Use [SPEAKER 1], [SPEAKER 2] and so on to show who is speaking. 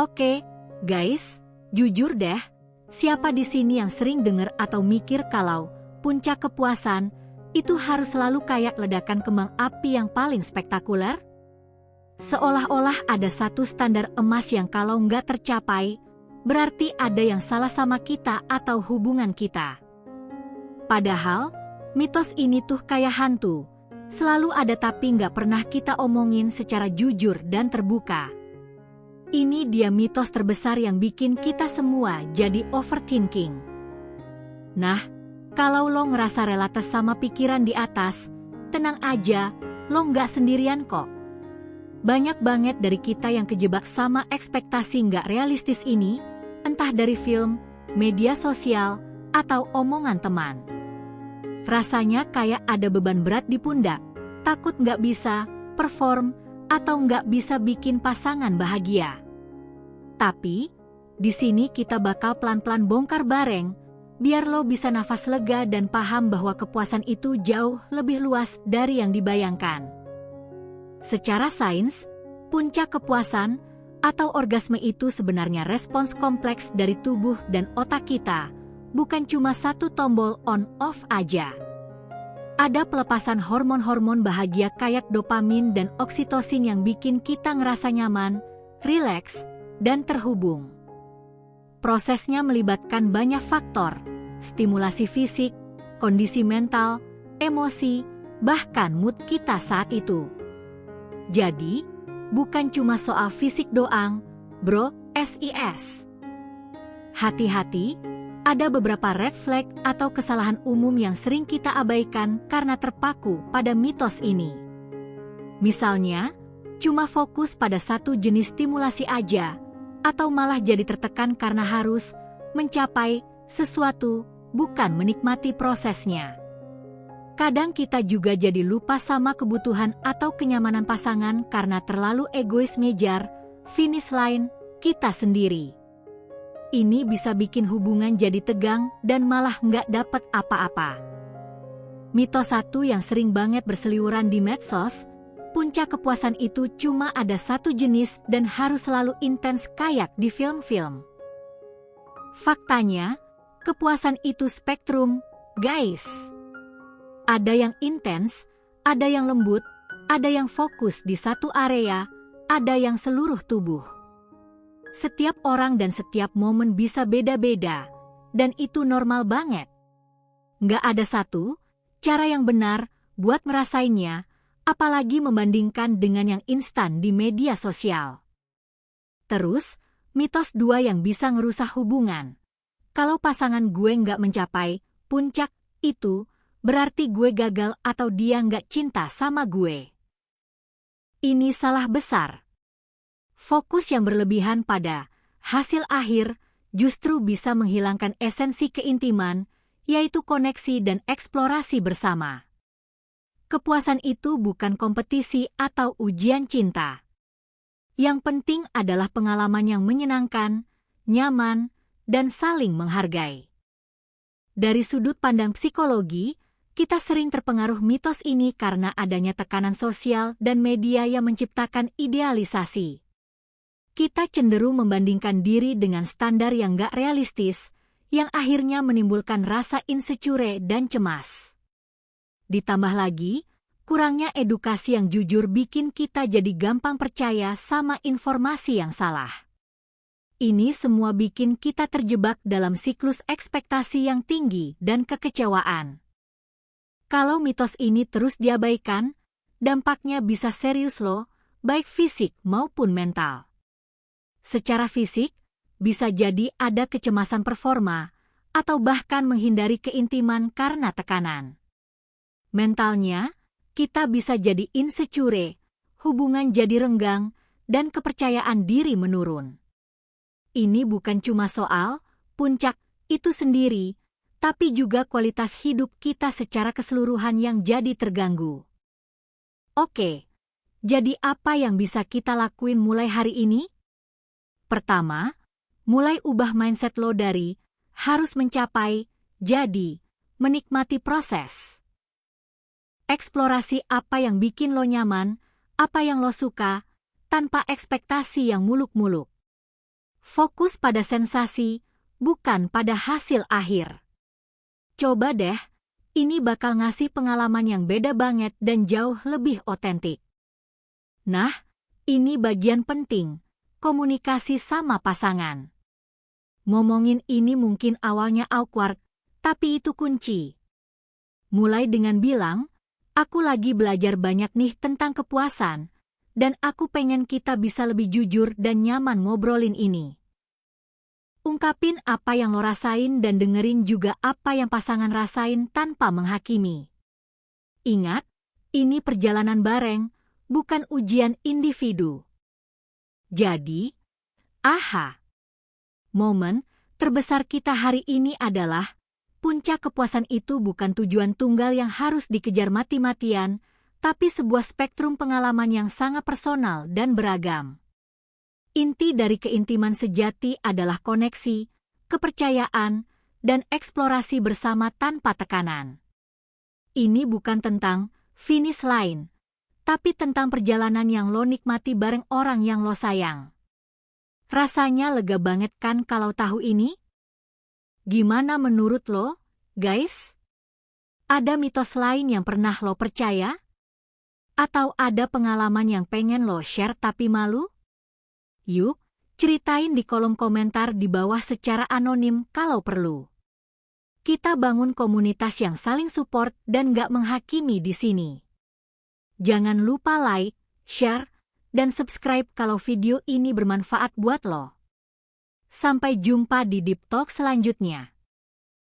[SPEAKER 1] Oke, guys, jujur deh, siapa di sini yang sering dengar atau mikir kalau puncak kepuasan itu harus selalu kayak ledakan kembang api yang paling spektakuler? Seolah-olah ada satu standar emas yang kalau nggak tercapai, berarti ada yang salah sama kita atau hubungan kita. Padahal, mitos ini tuh kayak hantu. Selalu ada tapi nggak pernah kita omongin secara jujur dan terbuka. Ini dia mitos terbesar yang bikin kita semua jadi overthinking. Nah, kalau lo ngerasa relates sama pikiran di atas, tenang aja, lo nggak sendirian kok. Banyak banget dari kita yang kejebak sama ekspektasi nggak realistis ini, entah dari film, media sosial, atau omongan teman. Rasanya kayak ada beban berat di pundak, takut nggak bisa perform, atau nggak bisa bikin pasangan bahagia. Tapi, di sini kita bakal pelan-pelan bongkar bareng, biar lo bisa nafas lega dan paham bahwa kepuasan itu jauh lebih luas dari yang dibayangkan. Secara sains, puncak kepuasan atau orgasme itu sebenarnya respons kompleks dari tubuh dan otak kita, bukan cuma satu tombol on-off aja. Ada pelepasan hormon-hormon bahagia kayak dopamin dan oksitosin yang bikin kita ngerasa nyaman, rileks, dan terhubung. Prosesnya melibatkan banyak faktor, stimulasi fisik, kondisi mental, emosi, bahkan mood kita saat itu. Jadi, bukan cuma soal fisik doang, bro, SIS. Hati-hati, ada beberapa red flag atau kesalahan umum yang sering kita abaikan karena terpaku pada mitos ini. Misalnya, cuma fokus pada satu jenis stimulasi aja, atau malah jadi tertekan karena harus mencapai sesuatu, bukan menikmati prosesnya. Kadang kita juga jadi lupa sama kebutuhan atau kenyamanan pasangan karena terlalu egois ngejar finish line kita sendiri. Ini bisa bikin hubungan jadi tegang dan malah nggak dapet apa-apa. Mitos satu yang sering banget berseliweran di medsos, puncak kepuasan itu cuma ada satu jenis dan harus selalu intens kayak di film-film. Faktanya, kepuasan itu spektrum, guys. Ada yang intens, ada yang lembut, ada yang fokus di satu area, ada yang seluruh tubuh. Setiap orang dan setiap momen bisa beda-beda, dan itu normal banget. Nggak ada satu cara yang benar buat merasainnya, apalagi membandingkan dengan yang instan di media sosial. Terus, mitos 2 yang bisa ngerusak hubungan. Kalau pasangan gue nggak mencapai puncak itu, berarti gue gagal atau dia nggak cinta sama gue. Ini salah besar. Fokus yang berlebihan pada hasil akhir justru bisa menghilangkan esensi keintiman, yaitu koneksi dan eksplorasi bersama. Kepuasan itu bukan kompetisi atau ujian cinta. Yang penting adalah pengalaman yang menyenangkan, nyaman, dan saling menghargai. Dari sudut pandang psikologi, kita sering terpengaruh mitos ini karena adanya tekanan sosial dan media yang menciptakan idealisasi. Kita cenderung membandingkan diri dengan standar yang gak realistis, yang akhirnya menimbulkan rasa insecure dan cemas. Ditambah lagi, kurangnya edukasi yang jujur bikin kita jadi gampang percaya sama informasi yang salah. Ini semua bikin kita terjebak dalam siklus ekspektasi yang tinggi dan kekecewaan. Kalau mitos ini terus diabaikan, dampaknya bisa serius loh, baik fisik maupun mental. Secara fisik, bisa jadi ada kecemasan performa, atau bahkan menghindari keintiman karena tekanan. Mentalnya, kita bisa jadi insecure, hubungan jadi renggang, dan kepercayaan diri menurun. Ini bukan cuma soal puncak itu sendiri, tapi juga kualitas hidup kita secara keseluruhan yang jadi terganggu. Oke, jadi apa yang bisa kita lakuin mulai hari ini? Pertama, mulai ubah mindset lo dari harus mencapai, jadi menikmati proses. Eksplorasi apa yang bikin lo nyaman, apa yang lo suka, tanpa ekspektasi yang muluk-muluk. Fokus pada sensasi, bukan pada hasil akhir. Coba deh, ini bakal ngasih pengalaman yang beda banget dan jauh lebih otentik. Nah, ini bagian penting, komunikasi sama pasangan. Ngomongin ini mungkin awalnya awkward, tapi itu kunci. Mulai dengan bilang, aku lagi belajar banyak nih tentang kepuasan, dan aku pengen kita bisa lebih jujur dan nyaman ngobrolin ini. Ungkapin apa yang lo rasain dan dengerin juga apa yang pasangan rasain tanpa menghakimi. Ingat, ini perjalanan bareng, bukan ujian individu. Jadi, momen terbesar kita hari ini adalah puncak kepuasan itu bukan tujuan tunggal yang harus dikejar mati-matian, tapi sebuah spektrum pengalaman yang sangat personal dan beragam. Inti dari keintiman sejati adalah koneksi, kepercayaan, dan eksplorasi bersama tanpa tekanan. Ini bukan tentang finish line, tapi tentang perjalanan yang lo nikmati bareng orang yang lo sayang. Rasanya lega banget kan kalau tahu ini? Gimana menurut lo, guys? Ada mitos lain yang pernah lo percaya? Atau ada pengalaman yang pengen lo share tapi malu? Yuk, ceritain di kolom komentar di bawah secara anonim kalau perlu. Kita bangun komunitas yang saling support dan gak menghakimi di sini. Jangan lupa like, share, dan subscribe kalau video ini bermanfaat buat lo. Sampai jumpa di Deep Talk selanjutnya.